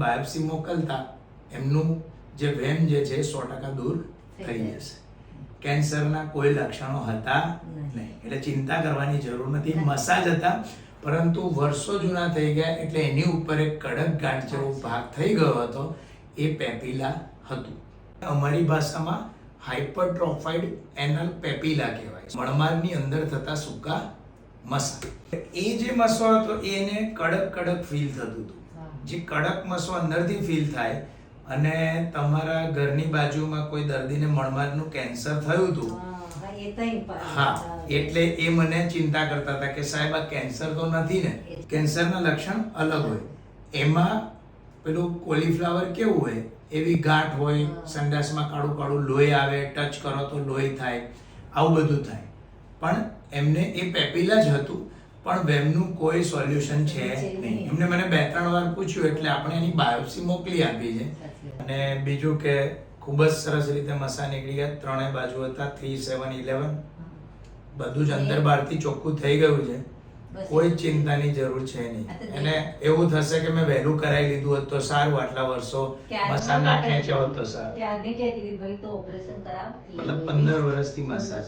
Biopsy મોકલતા એમનું જે વેમ જે છે 100% દૂર થઈ જશે. કેન્સરના કોઈ લક્ષણો હતા નહીં, એટલે ચિંતા કરવાની જરૂર નથી. મસાજ હતા પરંતુ વર્ષો જૂના થઈ ગયા એટલે એની ઉપર એક કડક ગાંઠ જેવો ભાગ થઈ ગયો હતો, એ પેપિલા હતું. અમારી ભાષામાં હાઇપરટ્રોફાઇડ એનલ પેપિલા કહેવાય. મણમારની અંદર થતા સૂકા મસા. એ જે મસો હતો એને કડક ફીલ થતું હતું. જે કડક મસો અંદરથી ફીલ થાય અને તમારા ઘરની બાજુમાં કોઈ દર્દીને મણમારનું કેન્સર થયું હતું, હા, એટલે એ મને ચિંતા કરતા હતા કે સાહેબ આ કેન્સર તો નથી ને. કેન્સરના લક્ષણ અલગ હોય. એમાં પેલું કોલીફ્લાવર કેવું હોય એવી ગાંઠ હોય, સંડાસમાં કાળું લોહી આવે, ટચ કરો તો લોહી થાય, આવું બધું થાય. પણ એમને એ પેપિલા જ હતું, પણ વેમનું કોઈ સોલ્યુશન છે નહીં. એમને મને 2-3 વાર પૂછ્યું એટલે આપણે એની બાયોપ્સી મોકલી આપી છે. અને બીજું કે ખૂબ જ સરસ રીતે મસા નીકળી ગયા. 3 બાજુ હતા 3, 7, 11 બધું જ અંદર બહારથી ચોખ્ખું થઈ ગયું છે. કોઈ ચિંતાની જરૂર છે નહીં. અને એવું થશે કે મેં વહેલું કરાવી લીધું હોત તો સારું, આટલા વર્ષો મસા ના ખેંચ્યા હોત તો સારું. મતલબ 15 વર્ષથી મસા.